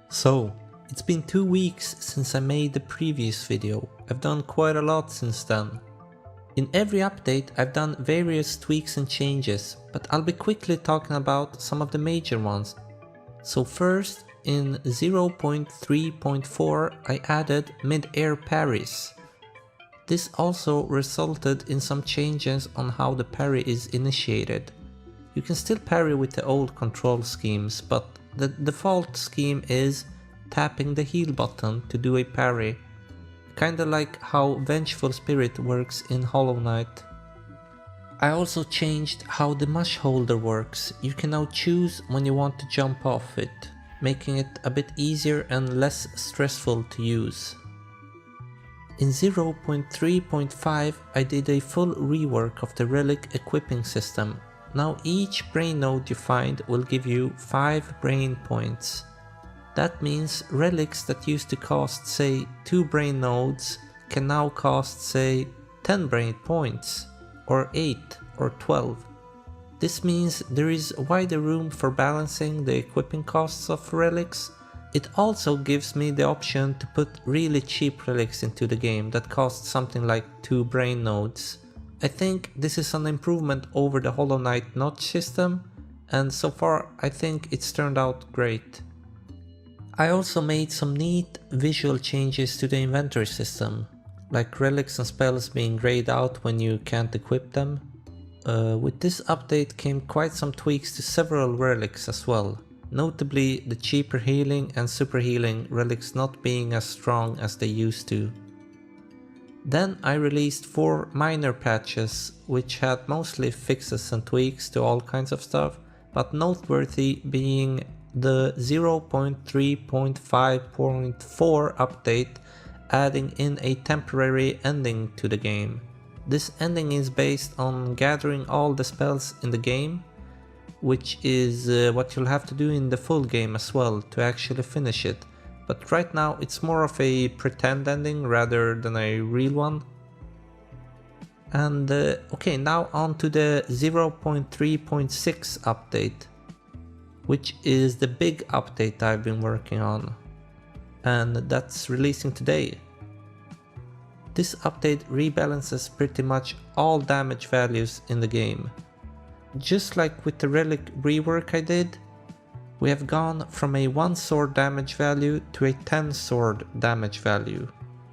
So, it's been 2 weeks since I made the previous video. I've done quite a lot since then. In every update I've done various tweaks and changes, but I'll be quickly talking about some of the major ones. So first, in 0.3.4 I added mid-air parries. This also resulted in some changes on how the parry is initiated. You can still parry with the old control schemes, but the default scheme is tapping the heal button to do a parry. Kinda like how Vengeful Spirit works in Hollow Knight. I also changed how the mush holder works. You can now choose when you want to jump off it, making it a bit easier and less stressful to use. In 0.3.5 I did a full rework of the relic equipping system. Now each brain node you find will give you 5 brain points. That means relics that used to cost say 2 brain nodes can now cost say 10 brain points, or 8 or 12. This means there is wider room for balancing the equipping costs of relics. It also gives me the option to put really cheap relics into the game that cost something like 2 brain nodes. I think this is an improvement over the Hollow Knight notch system, and so far I think it's turned out great. I also made some neat visual changes to the inventory system, like relics and spells being grayed out when you can't equip them. With this update came quite some tweaks to several relics as well, notably the cheaper healing and super healing relics not being as strong as they used to. Then I released 4 minor patches, which had mostly fixes and tweaks to all kinds of stuff, but noteworthy being the 0.3.5.4 update adding in a temporary ending to the game. This ending is based on gathering all the spells in the game, which is what you'll have to do in the full game as well to actually finish it. But right now it's more of a pretend ending rather than a real one. And okay, now on to the 0.3.6 update, which is the big update I've been working on, and that's releasing today. This update rebalances pretty much all damage values in the game. Just like with the relic rework I did, we have gone from a 1 sword damage value to a 10 sword damage value.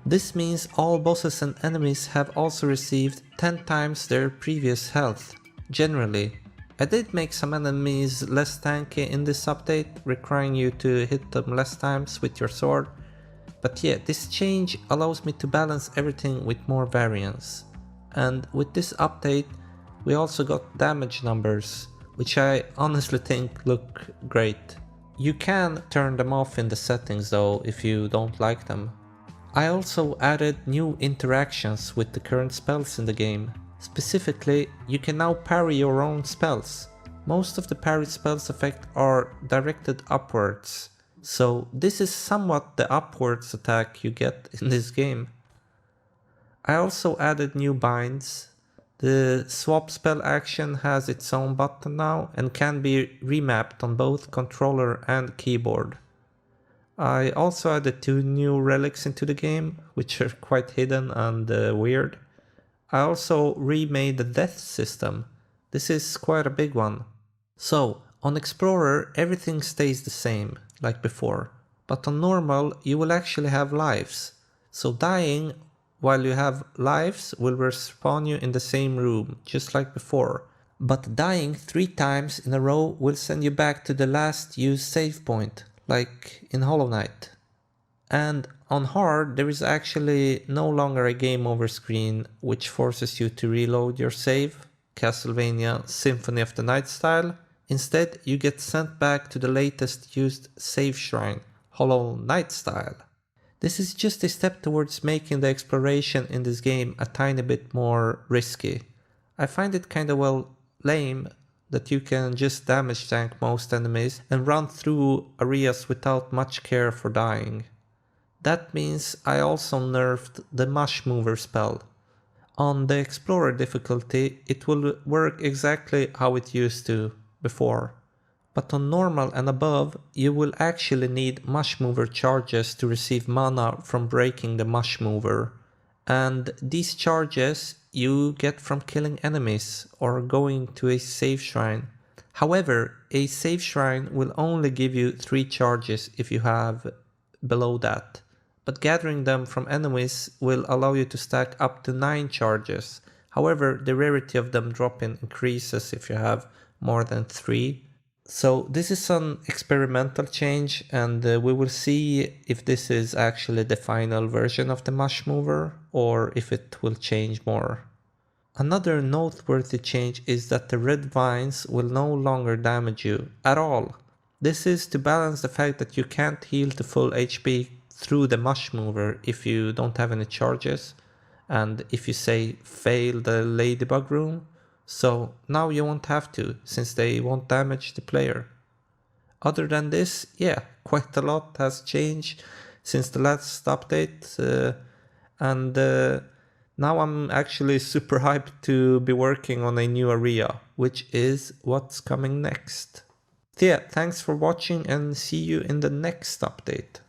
This means all bosses and enemies have also received 10 times their previous health, generally. I did make some enemies less tanky in this update, requiring you to hit them less times with your sword. But yeah, this change allows me to balance everything with more variance. And with this update, we also got damage numbers, which I honestly think look great. You can turn them off in the settings though if you don't like them. I also added new interactions with the current spells in the game. Specifically, you can now parry your own spells. Most of the parry spells effect are directed upwards, so this is somewhat the upwards attack you get in this game. I also added new binds. The swap spell action has its own button now and can be remapped on both controller and keyboard. I also added 2 new relics into the game, which are quite hidden and weird. I also remade the death system. This is quite a big one. So, on Explorer everything stays the same, like before, but on Normal you will actually have lives. So dying while you have lives will respawn you in the same room, just like before. But dying 3 times in a row will send you back to the last used save point, like in Hollow Knight. And on hard there is actually no longer a game over screen which forces you to reload your save, Castlevania Symphony of the Night style. Instead you get sent back to the latest used save shrine, Hollow Knight style. This is just a step towards making the exploration in this game a tiny bit more risky. I find it kinda lame that you can just damage tank most enemies and run through areas without much care for dying. That means I also nerfed the Mush Mover spell. On the Explorer difficulty it will work exactly how it used to before, But on normal and above, you will actually need mush mover charges to receive mana from breaking the mush mover. And these charges you get from killing enemies or going to a save shrine. However, a save shrine will only give you 3 charges if you have below that. But gathering them from enemies will allow you to stack up to 9 charges. However, the rarity of them dropping increases if you have more than 3. So this is an experimental change, and we will see if this is actually the final version of the mush mover or if it will change more. Another noteworthy change is that the red vines will no longer damage you at all. This is to balance the fact that you can't heal to full HP through the mush mover if you don't have any charges, and if you say fail the ladybug room. So now you won't have to, since they won't damage the player. Other than this, yeah, quite a lot has changed since the last update, and now I'm actually super hyped to be working on a new area, which is what's coming next. So yeah, thanks for watching and see you in the next update.